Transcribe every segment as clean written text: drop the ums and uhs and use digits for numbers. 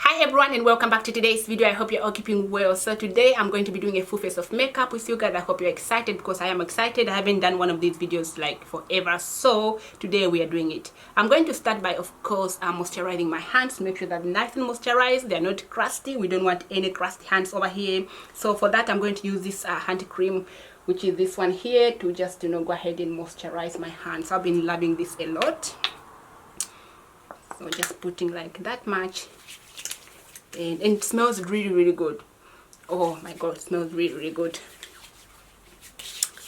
Hi everyone and welcome back to today's video. I hope you're all keeping well. So today I'm going to be doing a full face of makeup with you guys. I hope you're excited because I am excited. I haven't done one of these videos like forever, so today we are doing it. I'm going to start by, of course, moisturizing my hands to make sure that they're nice and moisturized. They're not crusty. We don't want any crusty hands over here. So for that I'm going to use this hand cream, which is this one here, to just go ahead and moisturize my hands. I've been loving this a lot. So just putting like that much. And it smells really good. Oh my god, it smells really good.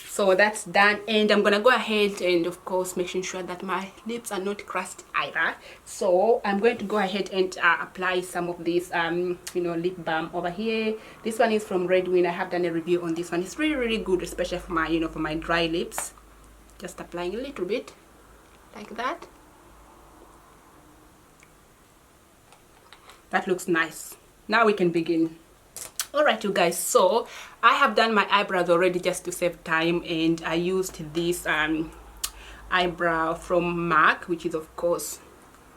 So that's done, and I'm gonna go ahead and of course making sure that my lips are not crusty either. So I'm going to go ahead and apply some of this lip balm over here. This one is from Redwin. I have done a review on this one. It's really good, especially for my for my dry lips. Just applying a little bit like that. That looks nice. Now we can begin. Alright you guys, so I have done my eyebrows already just to save time, and I used this eyebrow from MAC, which is of course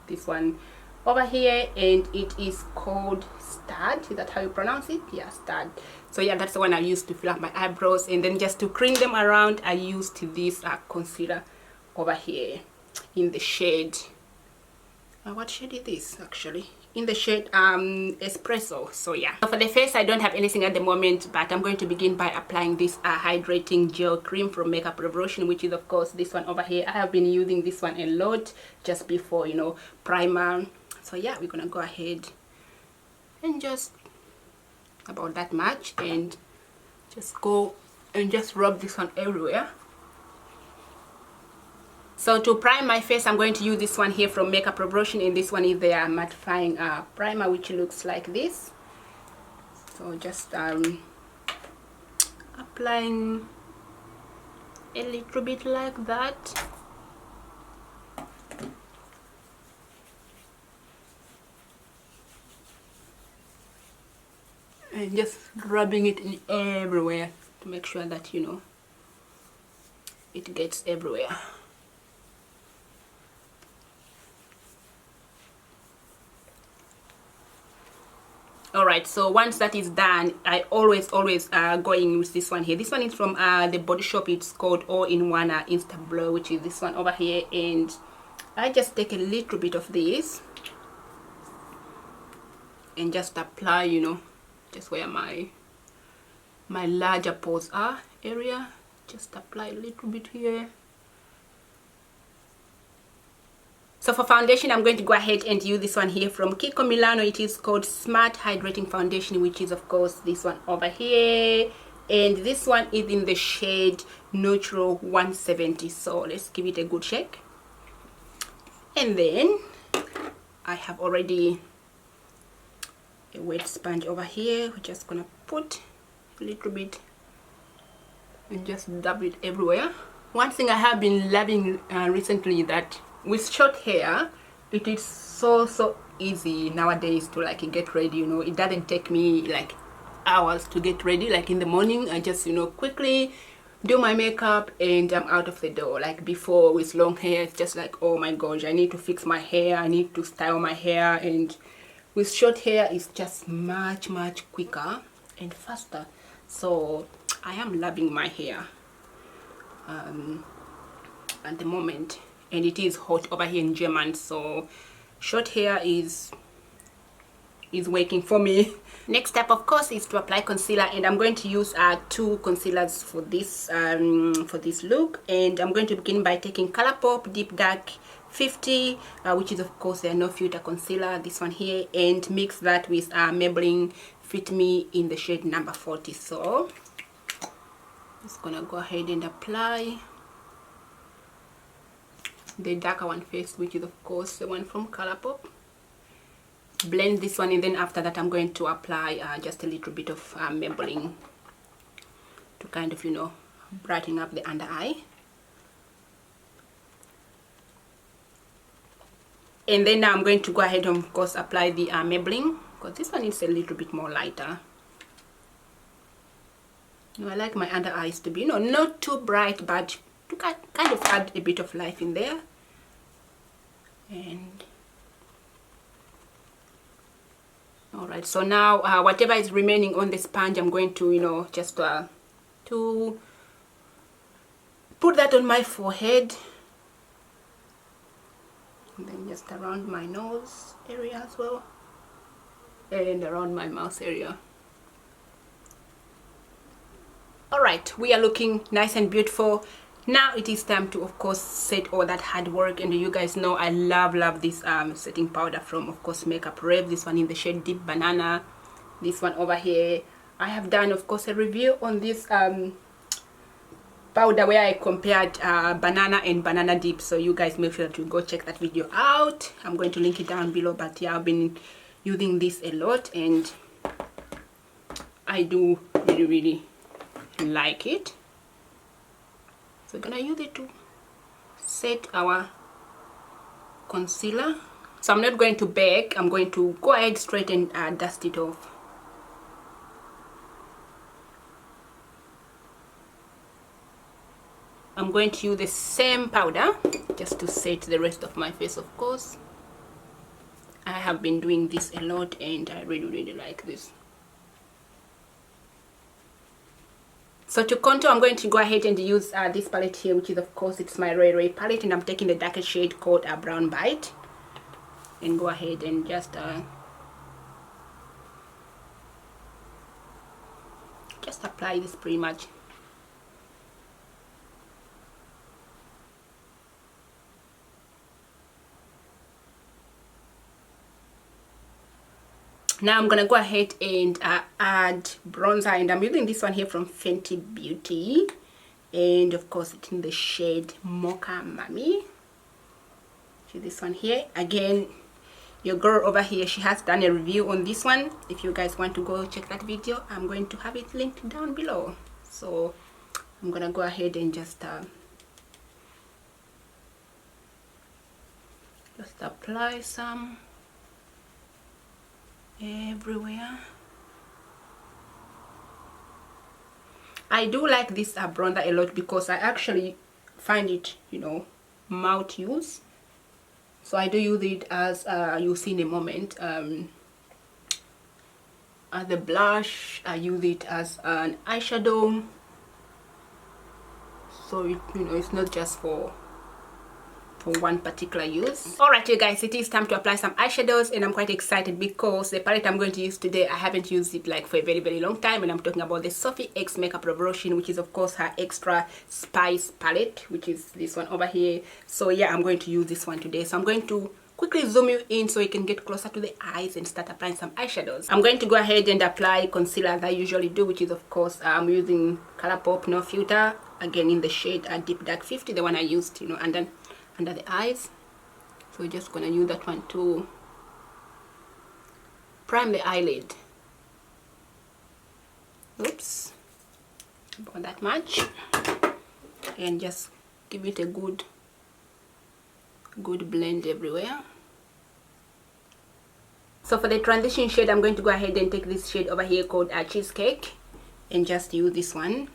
this one over here, and it is called Stud. Is that how you pronounce it? Yeah, Stud. So yeah, that's the one I used to fill up my eyebrows, and then just to cream them around I used this concealer over here in the shade what shade is this actually? In the shade Espresso. So yeah, for the face I don't have anything at the moment, but I'm going to begin by applying this hydrating gel cream from Makeup Revolution, which is of course this one over here. I have been using this one a lot just before primer. So yeah, we're gonna go ahead and just about that much, and just go and just rub this one everywhere. So to prime my face, I'm going to use this one here from Makeup Revolution, and this one is their mattifying primer, which looks like this. So just applying a little bit like that. And just rubbing it in everywhere to make sure that it gets everywhere. Alright, so once that is done, I always going with this one here. This one is from the Body Shop. It's called All-in-One Insta Glow, which is this one over here, and I just take a little bit of this and just apply, just where my larger pores are area. Just apply a little bit here. So for foundation, I'm going to go ahead and use this one here from Kiko Milano. It is called Smart Hydrating Foundation, which is of course this one over here, and this one is in the shade Neutral 170. So let's give it a good shake. And then I have already a wet sponge over here. We're just gonna put a little bit and just dab it everywhere. One thing I have been loving recently, that with short hair it is so easy nowadays to get ready. It doesn't take me like hours to get ready. Like in the morning I just quickly do my makeup and I'm out of the door. Like before with long hair, it's just like, oh my gosh, I need to fix my hair, I need to style my hair. And with short hair it's just much quicker and faster. So I am loving my hair at the moment, and it is hot over here in Germany, so short hair is working for me. Next step of course is to apply concealer, and I'm going to use two concealers for this look. And I'm going to begin by taking Colourpop Deep Dark 50, which is of course their no filter concealer, this one here, and mix that with Maybelline Fit Me in the shade number 40. So just gonna go ahead and apply the darker one first, which is of course the one from Colourpop. Blend this one, and then after that I'm going to apply just a little bit of Maybelline to kind of brighten up the under eye. And then now I'm going to go ahead and of course apply the Maybelline, because this one is a little bit more lighter. I like my under eyes to be not too bright, but to kind of add a bit of life in there. And All right, so now whatever is remaining on the sponge, I'm going to, you know, just to put that on my forehead, and then just around my nose area as well, and around my mouth area. All right, we are looking nice and beautiful. Now it is time to, of course, set all that hard work. And you guys know I love this setting powder from, of course, Makeup Rev. This one in the shade Deep Banana. This one over here, I have done, of course, a review on this powder where I compared banana and banana dip, so you guys make sure that you go check that video out. I'm going to link it down below. But yeah, I've been using this a lot and I do really like it. So we're gonna use it to set our concealer. So I'm not going to bake, I'm going to go ahead straight and dust it off. I'm going to use the same powder just to set the rest of my face, of course. I have been doing this a lot and I really like this. So to contour, I'm going to go ahead and use this palette here, which is, of course, it's my Ray Ray palette, and I'm taking the darker shade called Brown Bite, and go ahead and just apply this pretty much. Now I'm gonna go ahead and add bronzer, and I'm using this one here from Fenty Beauty, and of course it's in the shade Mocha Mummy. So this one here, again, your girl over here, she has done a review on this one. If you guys want to go check that video, I'm going to have it linked down below. So I'm gonna go ahead and just apply some everywhere. I do like this bronzer a lot because I actually find it, you know, mouth use. So I do use it as you'll see in a moment, as a blush. I use it as an eyeshadow. So it, you know, it's not just for one particular use. Alright, you guys, it is time to apply some eyeshadows, and I'm quite excited because the palette I'm going to use today, I haven't used it like for a very long time, and I'm talking about the Sophie X Makeup Revolution, which is, of course, her extra spice palette, which is this one over here. So yeah, I'm going to use this one today. So I'm going to quickly zoom you in so you can get closer to the eyes and start applying some eyeshadows. I'm going to go ahead and apply concealer as I usually do, which is, of course, I'm using Colourpop No Filter, again in the shade Deep Dark 50, the one I used, you know, and then under the eyes. So we're just gonna use that one to prime the eyelid. Oops, about that much, and just give it a good blend everywhere. So for the transition shade, I'm going to go ahead and take this shade over here called Cheesecake, and just use this one.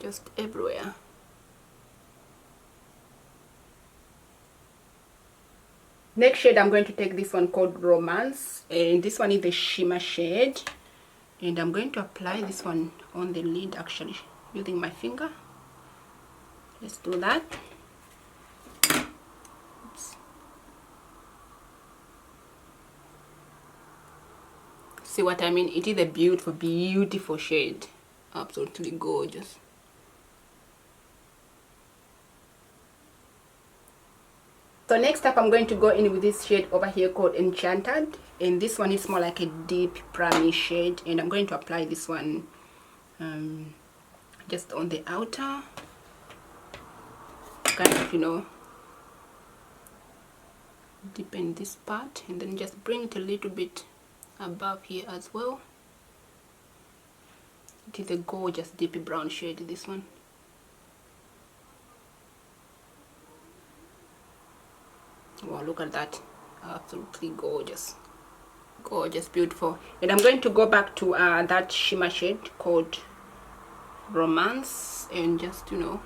Just everywhere. Next shade, I'm going to take this one called Romance, and this one is the shimmer shade, and I'm going to apply this one on the lid, actually using my finger. Let's do that. Oops. See what I mean? It is a beautiful shade, absolutely gorgeous. So next up, I'm going to go in with this shade over here called Enchanted, and this one is more like a deep primary shade, and I'm going to apply this one just on the outer, kind of, you know, deepen this part, and then just bring it a little bit above here as well. It is a gorgeous deep brown shade, this one. Wow, look at that, absolutely gorgeous, beautiful. And I'm going to go back to that shimmer shade called Romance, and just, you know,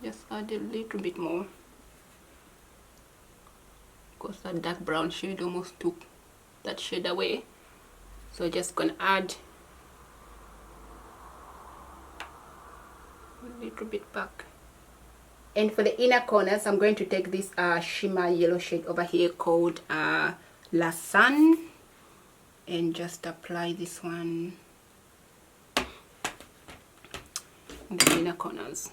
just add a little bit more. course that dark brown shade almost took that shade away, so just gonna add a little bit back. And for the inner corners, I'm going to take this shimmer yellow shade over here called La Sun, and just apply this one in the inner corners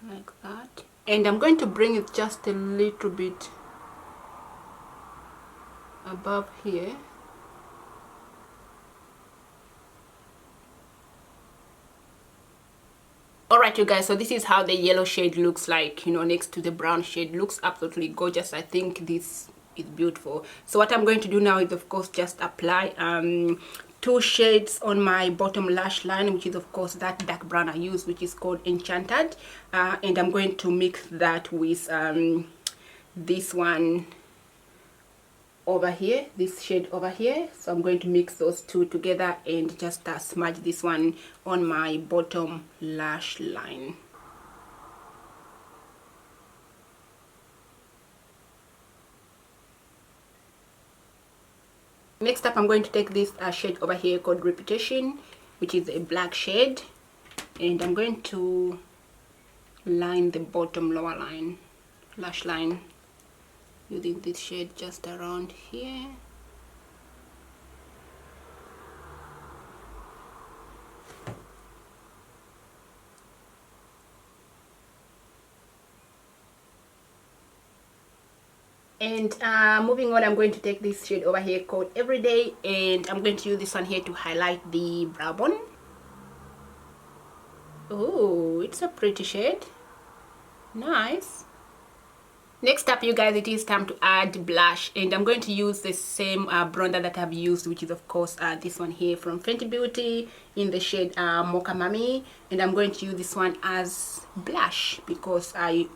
like that. And I'm going to bring it just a little bit above here. Alright you guys, so this is how the yellow shade looks like, you know, next to the brown shade. Looks absolutely gorgeous. I think this is beautiful. So what I'm going to do now is of course just apply 2 shades on my bottom lash line, which is of course that dark brown I used, which is called Enchanted, and I'm going to mix that with this one over here, this shade over here. So I'm going to mix those 2 together and just smudge this one on my bottom lash line. Next up, I'm going to take this shade over here called Reputation, which is a black shade, and I'm going to line the bottom lower line, lash line, using this shade just around here. And moving on, I'm going to take this shade over here called Everyday, and I'm going to use this one here to highlight the brow bone. Oh, it's a pretty shade. Nice. Next up, you guys, it is time to add blush, and I'm going to use the same bronzer that I've used, which is of course this one here from Fenty Beauty in the shade Mocha Mami, and I'm going to use this one as blush because I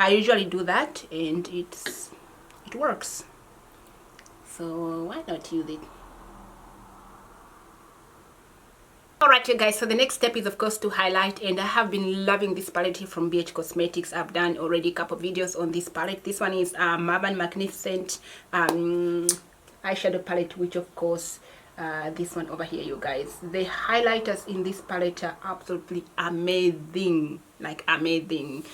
usually do that and it works, so why not use it? Alright you guys, so the next step is of course to highlight, and I have been loving this palette here from BH Cosmetics. I've done already a couple of videos on this palette. This one is Marban Magnificent eyeshadow palette, which of course this one over here, you guys, the highlighters in this palette are absolutely amazing, like amazing.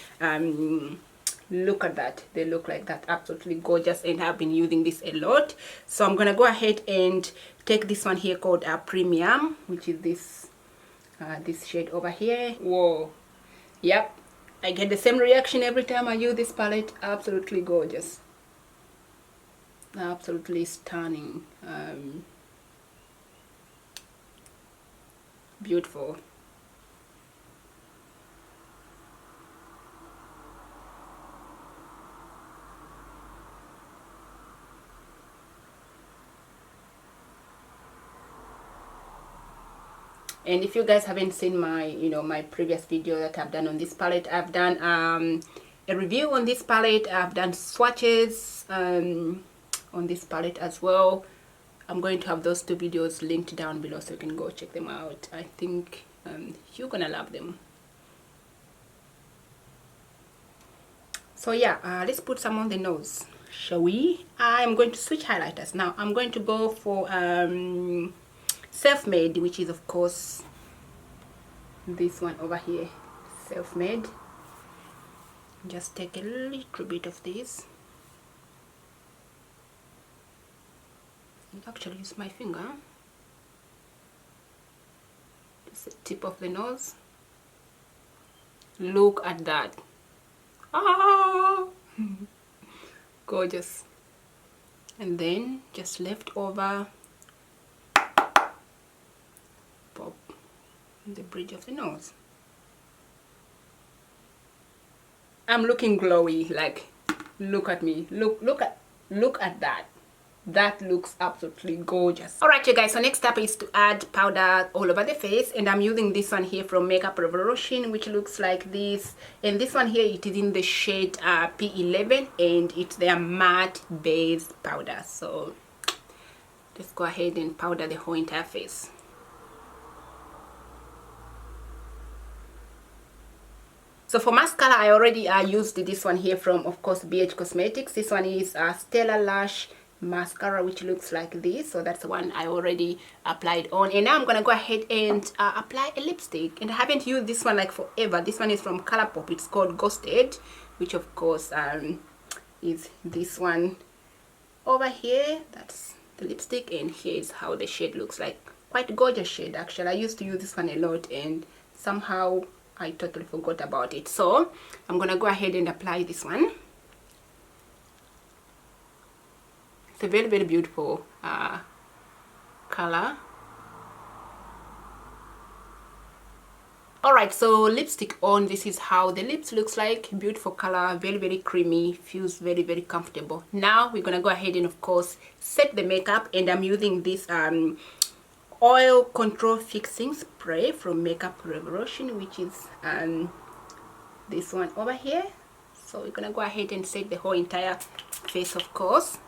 Look at that, they look like that, absolutely gorgeous, and I've been using this a lot. So I'm gonna go ahead and take this one here called Premium, which is this shade over here. Whoa, yep, I get the same reaction every time I use this palette. Absolutely gorgeous, absolutely stunning, beautiful. And if you guys haven't seen my my previous video that I've done on this palette, I've done a review on this palette. I've done swatches on this palette as well. I'm going to have those 2 videos linked down below so you can go check them out. I think you're gonna love them. So yeah, let's put some on the nose, shall we? I'm going to switch highlighters now. I'm going to go for Self-Made, which is of course this one over here, Self-Made. Just take a little bit of this. I'll actually use my finger, just the tip of the nose. Look at that. Ah, gorgeous. And then just left over, pop the bridge of the nose. I'm looking glowy, like look at me, look at that. That looks absolutely gorgeous. Alright you guys, so next up is to add powder all over the face, and I'm using this one here from Makeup Revolution, which looks like this. And this one here, it is in the shade P11, and it's their matte base powder. So let's go ahead and powder the whole entire face. So for mascara, I already used this one here from, of course, BH Cosmetics. This one is Stellar Lash mascara, which looks like this. So that's the one I already applied on. And now I'm gonna go ahead and apply a lipstick. And I haven't used this one like forever. This one is from Colourpop. It's called Ghosted, which of course is this one over here. That's the lipstick, and here is how the shade looks like. Quite a gorgeous shade actually. I used to use this one a lot and somehow I totally forgot about it. So I'm gonna go ahead and apply this one. It's a very, very beautiful color. Alright, so lipstick on. This is how the lips looks like. Beautiful color, very, very creamy, feels very, very comfortable. Now we're gonna go ahead and of course set the makeup, and I'm using this oil control fixing spray from Makeup Revolution, which is this one over here. So we're gonna go ahead and set the whole entire face, of course.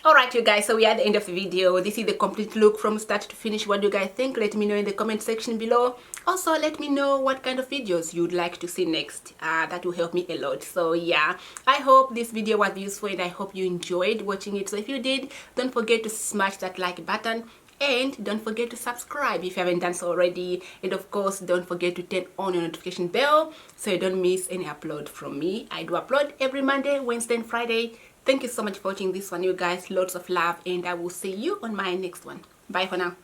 Alright you guys, so we are at the end of the video. This is the complete look from start to finish. What do you guys think? Let me know in the comment section below. Also let me know what kind of videos you'd like to see next. That will help me a lot. So yeah, I hope this video was useful and I hope you enjoyed watching it. So if you did, don't forget to smash that like button. And don't forget to subscribe if you haven't done so already. And of course, don't forget to turn on your notification bell so you don't miss any upload from me. I do upload every Monday, Wednesday, and Friday. Thank you so much for watching this one, you guys. Lots of love, and I will see you on my next one. Bye for now.